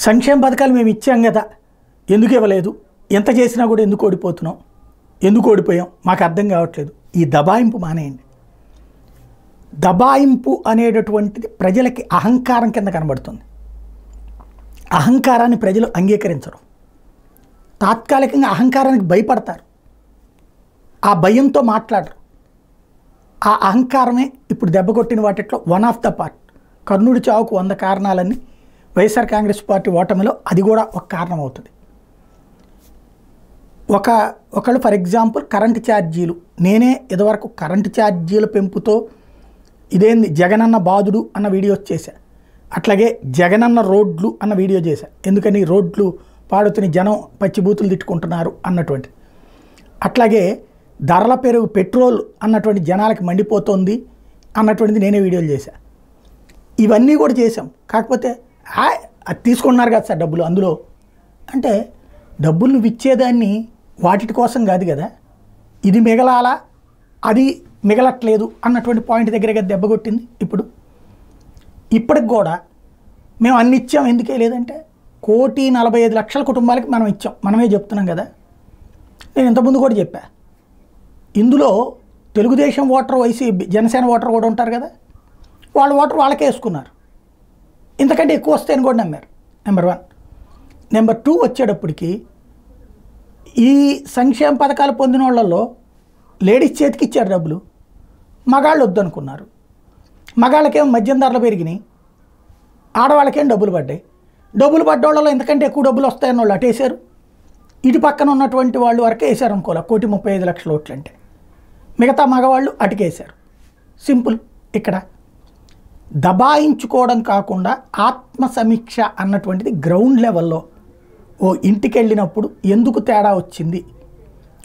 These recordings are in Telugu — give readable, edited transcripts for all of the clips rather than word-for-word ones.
సంక్షేమ పథకాలు మేము ఇచ్చాం కదా, ఎందుకు ఇవ్వలేదు, ఎంత చేసినా కూడా ఎందుకు ఓడిపోతున్నాం, ఎందుకు ఓడిపోయాం మాకు అర్థం కావట్లేదు. ఈ దబాయింపు మానేయండి. దబాయింపు అనేటటువంటిది ప్రజలకి అహంకారం కింద కనబడుతుంది. అహంకారాన్ని ప్రజలు అంగీకరించరు. తాత్కాలికంగా అహంకారానికి భయపడతారు, ఆ భయంతో మాట్లాడరు. ఆ అహంకారమే ఇప్పుడు దెబ్బ కొట్టిన వాటిలో వన్ ఆఫ్ ద పార్ట్. కర్ణుడి చావుకు 100 కారణాలన్నీ వైఎస్ఆర్ కాంగ్రెస్ పార్టీ ఓటమిలో అది కూడా ఒక కారణం అవుతుంది. ఒకళ్ళు ఫర్ ఎగ్జాంపుల్ కరెంటు ఛార్జీలు, నేనే ఇదివరకు కరెంటు ఛార్జీల పెంపుతో ఇదేంది జగనన్న బాధుడు అన్న వీడియోస్ చేశా. అట్లాగే జగనన్న రోడ్లు అన్న వీడియో చేశా. ఎందుకని రోడ్లు పాడుతున్న జనం పచ్చిబూతులు తిట్టుకుంటున్నారు అన్నటువంటి. అట్లాగే ధరల పెరుగు పెట్రోల్ అన్నటువంటి జనాలకి మండిపోతుంది అన్నటువంటిది నేనే వీడియోలు చేశా. ఇవన్నీ కూడా చేసాం. కాకపోతే అది తీసుకున్నారు కదా సార్ డబ్బులు అందులో అంటే, డబ్బులు నువ్వు ఇచ్చేదాన్ని వాటి కోసం కాదు కదా, ఇది మిగలాలా అది మిగలట్లేదు అన్నటువంటి పాయింట్ దగ్గరగా దెబ్బ కొట్టింది. ఇప్పటికి కూడా మేము అన్ని ఇచ్చాం, ఎందుకే లేదంటే 1,45,00,000 కుటుంబాలకి మనం ఇచ్చాం, మనమే చెప్తున్నాం కదా. నేను ఇంతకుముందు కూడా చెప్పా, ఇందులో Telugu Desam voter, YCP Janasena voter కూడా ఉంటారు కదా, వాళ్ళ ఓటర్ వాళ్ళకే వేసుకున్నారు. ఇంతకంటే ఎక్కువ వస్తాయని కూడా నమ్మారు. నెంబర్ 1. నెంబర్ 2 వచ్చేటప్పటికి ఈ సంక్షేమ పథకాలు పొందిన వాళ్ళల్లో లేడీస్ చేతికి ఇచ్చారు డబ్బులు, మగాళ్ళు వద్దనుకున్నారు. మగాళ్ళకేమో మద్యం ధరలు పెరిగినాయి, ఆడవాళ్ళకేం డబ్బులు పడ్డాయి. డబ్బులు పడ్డోళ్ళలో ఎంతకంటే ఎక్కువ డబ్బులు వస్తాయని వాళ్ళు అటేశారు. ఇటు పక్కన ఉన్నటువంటి వాళ్ళు వరకే వేశారు అనుకోలే 1,35,00,000 ఓట్లు అంటే, మిగతా మగవాళ్ళు అటుకేశారు. సింపుల్. ఇక్కడ దబాయించుకోవడం కాకుండా ఆత్మ సమీక్ష అన్నటువంటిది గ్రౌండ్ లెవెల్లో ఓ ఇంటికి వెళ్ళినప్పుడు ఎందుకు తేడా వచ్చింది,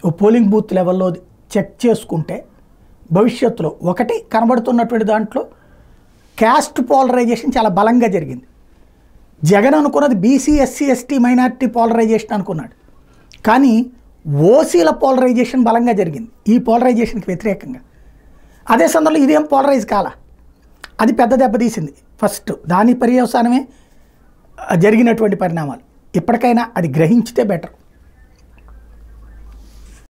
ఓ పోలింగ్ బూత్ లెవెల్లో చెక్ చేసుకుంటే భవిష్యత్తులో ఒకటి కనబడుతున్నటువంటి దాంట్లో క్యాస్ట్ పోలరైజేషన్ చాలా బలంగా జరిగింది. జగన్ అనుకున్నది BC SC ST minority polarization అనుకున్నాడు, కానీ ఓసీల పోలరైజేషన్ బలంగా జరిగింది ఈ పోలరైజేషన్కి వ్యతిరేకంగా. అదే సందర్భంలో ఇదేం పోలరైజ్ కాలా, అది పెద్ద దెబ్బతీసింది ఫస్ట్. దాని పర్యవసానమే జరిగినటువంటి పరిణామాలు. ఇప్పటికైనా అది గ్రహించితే బెటర్.